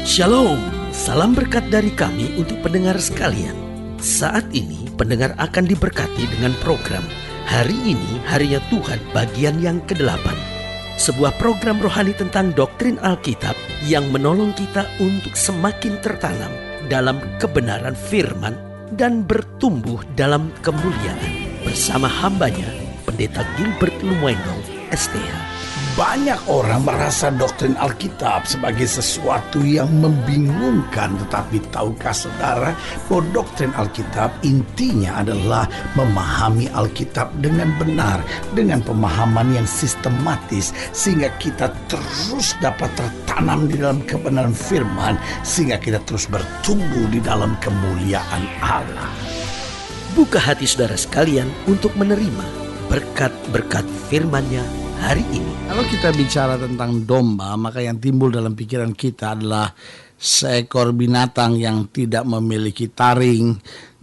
Shalom, salam berkat dari kami untuk pendengar sekalian. Saat ini pendengar akan diberkati dengan program Hari Ini Harinya Tuhan bagian yang ke-8. Sebuah program rohani tentang doktrin Alkitab yang menolong kita untuk semakin tertanam dalam kebenaran firman dan bertumbuh dalam kemuliaan. Bersama hambanya, Pendeta Gilbert Lumwendo, STH. Banyak orang merasa doktrin Alkitab sebagai sesuatu yang membingungkan. Tetapi tahukah saudara bahwa doktrin Alkitab intinya adalah memahami Alkitab dengan benar, dengan pemahaman yang sistematis, sehingga kita terus dapat tertanam di dalam kebenaran firman, sehingga kita terus bertumbuh di dalam kemuliaan Allah. Buka hati saudara sekalian untuk menerima berkat-berkat firman-Nya hari ini. Kalau kita bicara tentang domba, maka yang timbul dalam pikiran kita adalah seekor binatang yang tidak memiliki taring,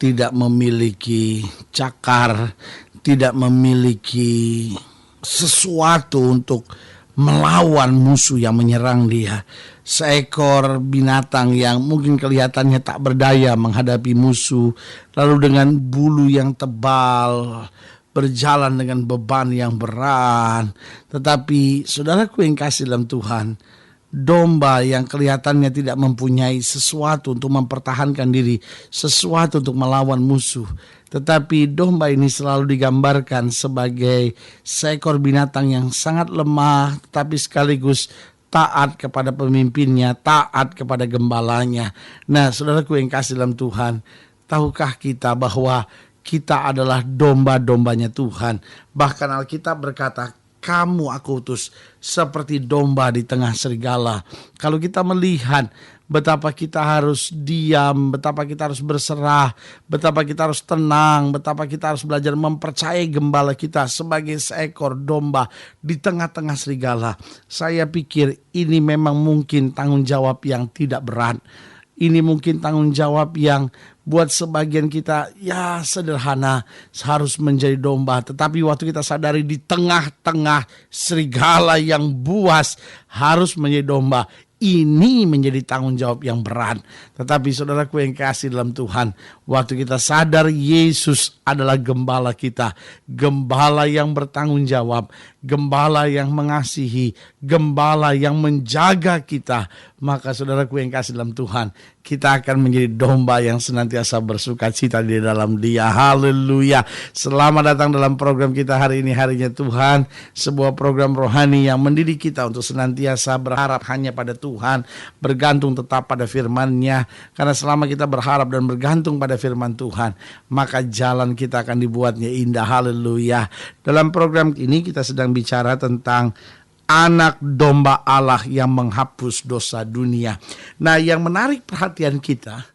tidak memiliki cakar, tidak memiliki sesuatu untuk melawan musuh yang menyerang dia. Seekor binatang yang mungkin kelihatannya tak berdaya menghadapi musuh, lalu dengan bulu yang tebal, berjalan dengan beban yang berat. Tetapi saudaraku yang kasih dalam Tuhan, domba yang kelihatannya tidak mempunyai sesuatu untuk mempertahankan diri, sesuatu untuk melawan musuh, tetapi domba ini selalu digambarkan sebagai seekor binatang yang sangat lemah, tetapi sekaligus taat kepada pemimpinnya, taat kepada gembalanya. Nah, saudaraku yang kasih dalam Tuhan, tahukah kita bahwa kita adalah domba-dombanya Tuhan? Bahkan Alkitab berkata, kamu aku utus seperti domba di tengah serigala. Kalau kita melihat betapa kita harus diam, betapa kita harus berserah, betapa kita harus tenang, betapa kita harus belajar mempercayai gembala kita sebagai seekor domba di tengah-tengah serigala. Saya pikir ini memang mungkin tanggung jawab yang tidak berat. Ini mungkin tanggung jawab yang buat sebagian kita ya sederhana, harus menjadi domba. Tetapi waktu kita sadari di tengah-tengah serigala yang buas harus menjadi domba, ini menjadi tanggung jawab yang berat. Tetapi saudaraku yang kasih dalam Tuhan, waktu kita sadar Yesus adalah gembala kita, gembala yang bertanggung jawab, gembala yang mengasihi, gembala yang menjaga kita, maka saudaraku yang kasih dalam Tuhan, kita akan menjadi domba yang senantiasa bersuka cita di dalam Dia. Haleluya. Selamat datang dalam program kita hari ini, Harinya Tuhan. Sebuah program rohani yang mendidik kita untuk senantiasa berharap hanya pada Tuhan, bergantung tetap pada firman-Nya. Karena selama kita berharap dan bergantung pada firman Tuhan, maka jalan kita akan dibuatnya indah. Haleluya. Dalam program ini kita sedang bicara tentang anak domba Allah yang menghapus dosa dunia. Nah, yang menarik perhatian kita,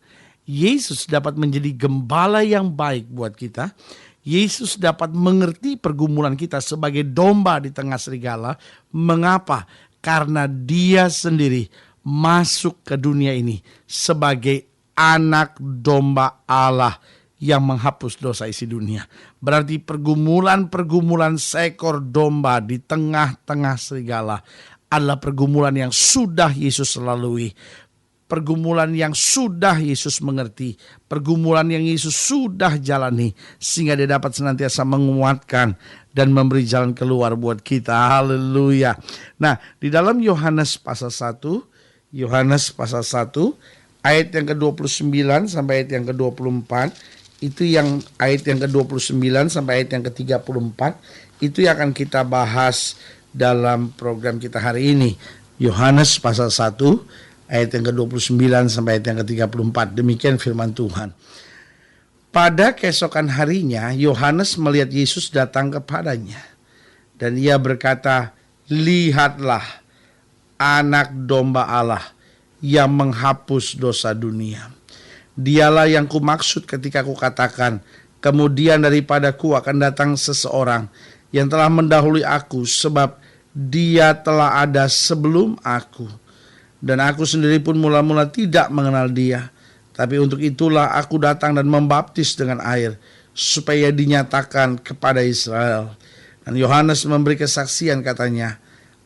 Yesus dapat menjadi gembala yang baik buat kita. Yesus dapat mengerti pergumulan kita sebagai domba di tengah serigala. Mengapa? Karena Dia sendiri masuk ke dunia ini sebagai anak domba Allah yang menghapus dosa isi dunia. Berarti pergumulan-pergumulan seekor domba di tengah-tengah serigala adalah pergumulan yang sudah Yesus lalui, pergumulan yang sudah Yesus mengerti, pergumulan yang Yesus sudah jalani, sehingga Dia dapat senantiasa menguatkan dan memberi jalan keluar buat kita. Haleluya. Nah, di dalam Yohanes pasal 1 ayat yang ke-29 sampai ayat yang ke-24, itu yang ayat yang ke-29 sampai ayat yang ke-34, itu yang akan kita bahas dalam program kita hari ini. Yohanes pasal 1 ayat yang ke-29 sampai ayat yang ke-34. Demikian firman Tuhan. Pada keesokan harinya Yohanes melihat Yesus datang kepadanya, dan ia berkata, lihatlah anak domba Allah yang menghapus dosa dunia. Dialah yang kumaksud ketika kukatakan, kemudian daripadaku akan datang seseorang yang telah mendahului aku, sebab Dia telah ada sebelum aku. Dan aku sendiri pun mula-mula tidak mengenal Dia. Tapi untuk itulah aku datang dan membaptis dengan air, supaya dinyatakan kepada Israel. Dan Yohanes memberi kesaksian, katanya,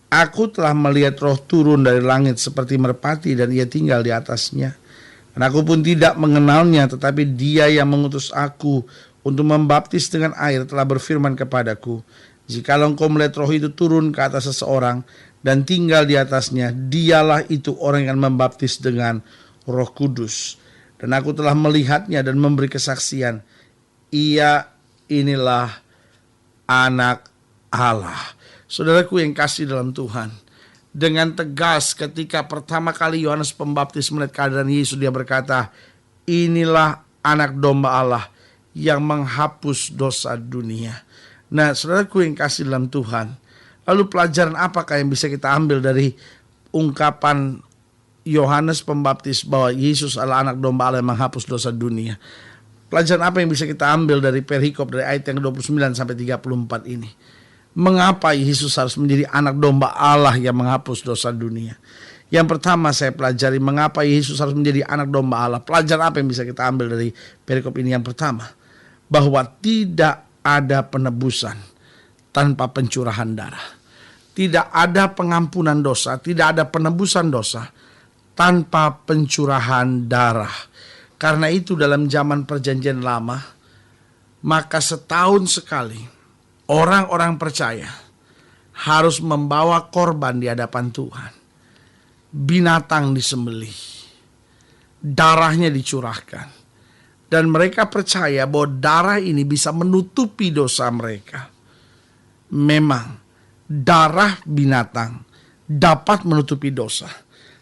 Aku telah melihat roh turun dari langit seperti merpati dan ia tinggal di atasnya. Dan aku pun tidak mengenalnya, tetapi dia yang mengutus aku untuk membaptis dengan air telah berfirman kepadaku, jikalau engkau melihat roh itu turun ke atas seseorang dan tinggal di atasnya, dialah itu orang yang membaptis dengan Roh Kudus. Dan aku telah melihatnya dan memberi kesaksian, ia inilah anak Allah. Saudaraku yang kasih dalam Tuhan, dengan tegas ketika pertama kali Yohanes Pembaptis melihat keadaan Yesus, dia berkata, inilah anak domba Allah yang menghapus dosa dunia. Nah, saudaraku yang kasih dalam Tuhan, lalu pelajaran apakah yang bisa kita ambil dari ungkapan Yohanes Pembaptis bahwa Yesus adalah anak domba Allah yang menghapus dosa dunia? Pelajaran apa yang bisa kita ambil dari perikop dari ayat yang 29 sampai 34 ini? Mengapa Yesus harus menjadi anak domba Allah yang menghapus dosa dunia? Yang pertama saya pelajari, mengapa Yesus harus menjadi anak domba Allah. Pelajaran apa yang bisa kita ambil dari perikop ini? Yang pertama, bahwa tidak ada penebusan tanpa pencurahan darah. Tidak ada pengampunan dosa, tidak ada penebusan dosa tanpa pencurahan darah. Karena itu dalam zaman perjanjian lama, maka setahun sekali orang-orang percaya harus membawa korban di hadapan Tuhan. Binatang disembelih, darahnya dicurahkan, dan mereka percaya bahwa darah ini bisa menutupi dosa mereka. Memang darah binatang dapat menutupi dosa.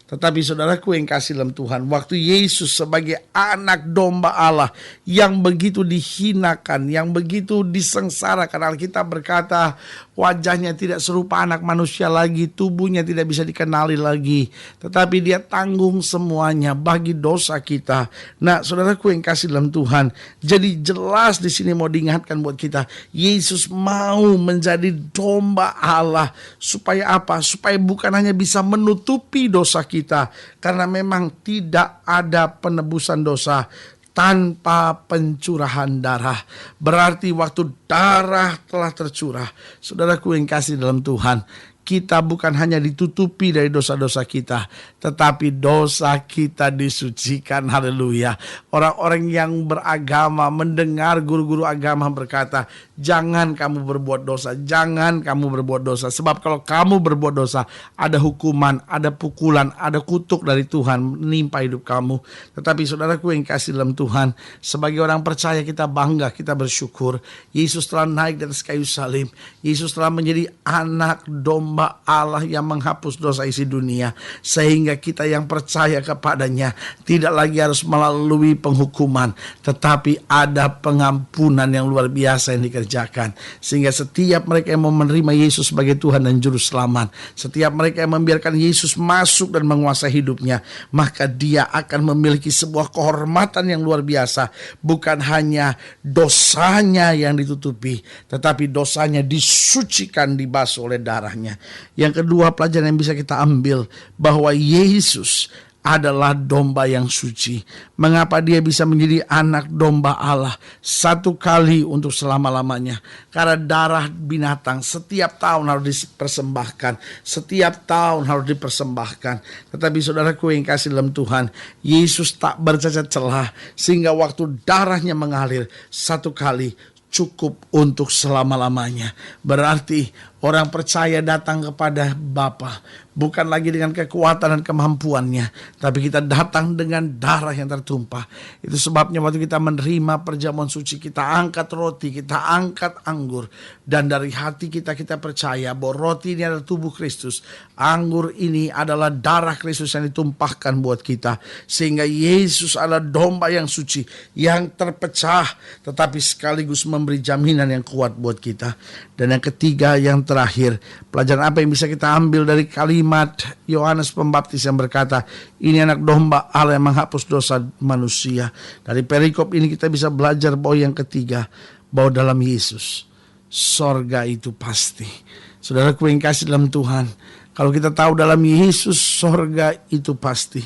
Tetapi saudaraku yang kasih dalam Tuhan, waktu Yesus sebagai anak domba Allah yang begitu dihinakan, yang begitu disengsarakan, Alkitab berkata wajahnya tidak serupa anak manusia lagi, tubuhnya tidak bisa dikenali lagi, tetapi dia tanggung semuanya bagi dosa kita. Nah, saudaraku yang kasih dalam Tuhan, jadi jelas di sini mau diingatkan buat kita, Yesus mau menjadi domba Allah supaya apa? Supaya bukan hanya bisa menutupi dosa kita, karena memang tidak ada penebusan dosa tanpa pencurahan darah. Berarti waktu darah telah tercurah, saudaraku yang kasih dalam Tuhan, kita bukan hanya ditutupi dari dosa-dosa kita, tetapi dosa kita disucikan. Haleluya. Orang-orang yang beragama mendengar guru-guru agama berkata, jangan kamu berbuat dosa, jangan kamu berbuat dosa. Sebab kalau kamu berbuat dosa, ada hukuman, ada pukulan, ada kutuk dari Tuhan menimpa hidup kamu. Tetapi saudaraku yang kasih dalam Tuhan, sebagai orang percaya kita bangga, kita bersyukur. Yesus telah naik dari kayu salib. Yesus telah menjadi anak domba Allah yang menghapus dosa isi dunia, sehingga kita yang percaya kepadanya tidak lagi harus melalui penghukuman, tetapi ada pengampunan yang luar biasa yang dikerjakan. Sehingga setiap mereka yang mau menerima Yesus sebagai Tuhan dan Juru Selamat, setiap mereka yang membiarkan Yesus masuk dan menguasai hidupnya, maka dia akan memiliki sebuah kehormatan yang luar biasa. Bukan hanya dosanya yang ditutupi, tetapi dosanya disucikan, dibasuh oleh darahnya. Yang kedua, pelajaran yang bisa kita ambil bahwa Yesus adalah domba yang suci. Mengapa dia bisa menjadi anak domba Allah satu kali untuk selama-lamanya? Karena darah binatang setiap tahun harus dipersembahkan, setiap tahun harus dipersembahkan. Tetapi saudaraku yang kasih dalam Tuhan, Yesus tak bercacat celah, sehingga waktu darahnya mengalir satu kali cukup untuk selama-lamanya. Berarti orang percaya datang kepada Bapa bukan lagi dengan kekuatan dan kemampuannya, tapi kita datang dengan darah yang tertumpah. Itu sebabnya waktu kita menerima perjamuan suci, kita angkat roti, kita angkat anggur, dan dari hati kita percaya bahwa roti ini adalah tubuh Kristus, anggur ini adalah darah Kristus yang ditumpahkan buat kita. Sehingga Yesus adalah domba yang suci, yang terpecah, tetapi sekaligus memberi jaminan yang kuat buat kita. Dan yang ketiga, yang terakhir, pelajaran apa yang bisa kita ambil dari kalimat Yohanes Pembaptis yang berkata, ini anak domba Allah yang menghapus dosa manusia. Dari perikop ini kita bisa belajar bahwa yang ketiga, bahwa dalam Yesus sorga itu pasti. Saudaraku yang kasih dalam Tuhan, kalau kita tahu dalam Yesus sorga itu pasti,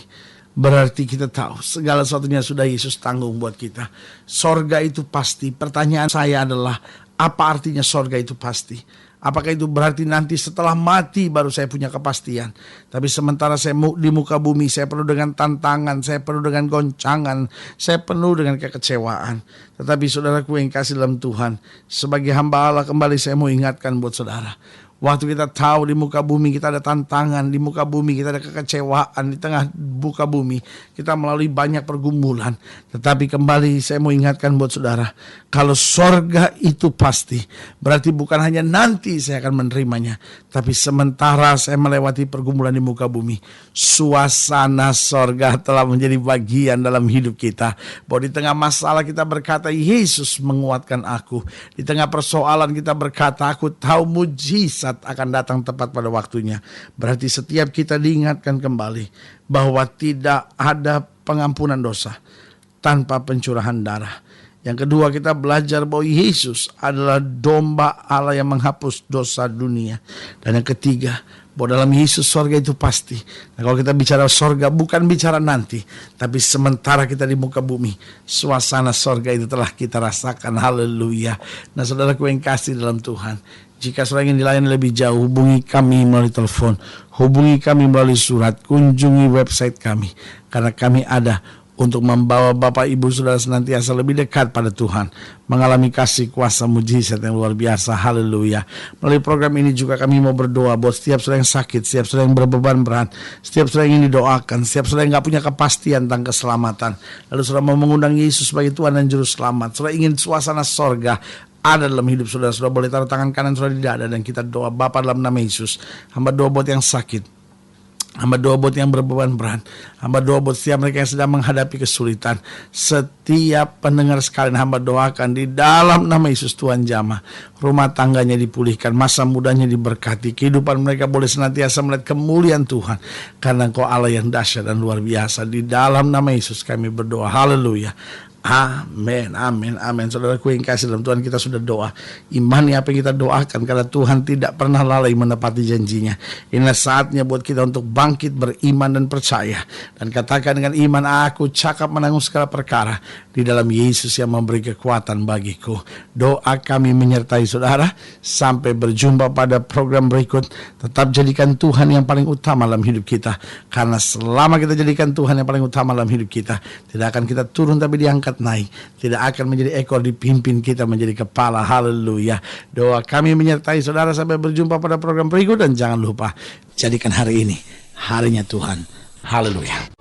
berarti kita tahu segala sesuatunya sudah Yesus tanggung buat kita. Sorga itu pasti. Pertanyaan saya adalah, apa artinya sorga itu pasti? Apakah itu berarti nanti setelah mati baru saya punya kepastian? Tapi sementara saya di muka bumi, saya penuh dengan tantangan, saya penuh dengan goncangan, saya penuh dengan kekecewaan. Tetapi saudaraku yang kasih dalam Tuhan, sebagai hamba Allah kembali saya mau ingatkan buat saudara. Waktu kita tahu di muka bumi kita ada tantangan, di muka bumi kita ada kekecewaan, di tengah muka bumi kita melalui banyak pergumulan. Tetapi kembali saya mau ingatkan buat saudara, kalau sorga itu pasti, berarti bukan hanya nanti saya akan menerimanya, tapi sementara saya melewati pergumulan di muka bumi, suasana sorga telah menjadi bagian dalam hidup kita. Bahwa di tengah masalah kita berkata, Yesus menguatkan aku. Di tengah persoalan kita berkata, aku tahu mujizat akan datang tepat pada waktunya. Berarti setiap kita diingatkan kembali bahwa tidak ada pengampunan dosa tanpa pencurahan darah. Yang kedua, kita belajar bahwa Yesus adalah domba Allah yang menghapus dosa dunia. Dan yang ketiga, bahwa dalam Yesus sorga itu pasti. Nah, kalau kita bicara sorga bukan bicara nanti, tapi sementara kita di muka bumi, suasana sorga itu telah kita rasakan. Haleluya. Nah, saudaraku yang kasih dalam Tuhan, jika saudara ingin dilayani lebih jauh, hubungi kami melalui telepon, hubungi kami melalui surat, kunjungi website kami. Karena kami ada untuk membawa Bapak Ibu Saudara senantiasa lebih dekat pada Tuhan, mengalami kasih kuasa mujizat yang luar biasa. Haleluya. Melalui program ini juga kami mau berdoa buat setiap saudara yang sakit, setiap saudara yang berbeban berat, setiap saudara yang ingin didoakan, setiap saudara yang gak punya kepastian tentang keselamatan. Lalu saudara mau mengundang Yesus sebagai Tuhan dan Juru Selamat. Saudara ingin suasana sorga ada dalam hidup saudara. Saudara boleh taruh tangan kanan saudara di dada dan kita doa. Bapa, dalam nama Yesus, hamba doa buat yang sakit, hamba doa buat yang berbeban berat, hamba doa buat setiap mereka yang sedang menghadapi kesulitan. Setiap pendengar sekalian hamba doakan di dalam nama Yesus Tuhan jamah, rumah tangganya dipulihkan, masa mudanya diberkati, kehidupan mereka boleh senantiasa melihat kemuliaan Tuhan, karena Engkau Allah yang dahsyat dan luar biasa. Di dalam nama Yesus kami berdoa. Haleluya. Amin, amin, amin. Saudaraku yang kasih dalam Tuhan, kita sudah doa. Imani apa yang kita doakan, karena Tuhan tidak pernah lalai menepati janjinya. Inilah saatnya buat kita untuk bangkit beriman dan percaya. Dan katakan dengan iman, aku cakap menanggung segala perkara di dalam Yesus yang memberi kekuatan bagiku. Doa kami menyertai saudara. Sampai berjumpa pada program berikut. Tetap jadikan Tuhan yang paling utama dalam hidup kita. Karena selama kita jadikan Tuhan yang paling utama dalam hidup kita, tidak akan kita turun tapi diangkat naik, tidak akan menjadi ekor dipimpin kita menjadi kepala. Haleluya. Doa kami menyertai saudara sampai berjumpa pada program berikut, dan jangan lupa jadikan hari ini harinya Tuhan. Haleluya.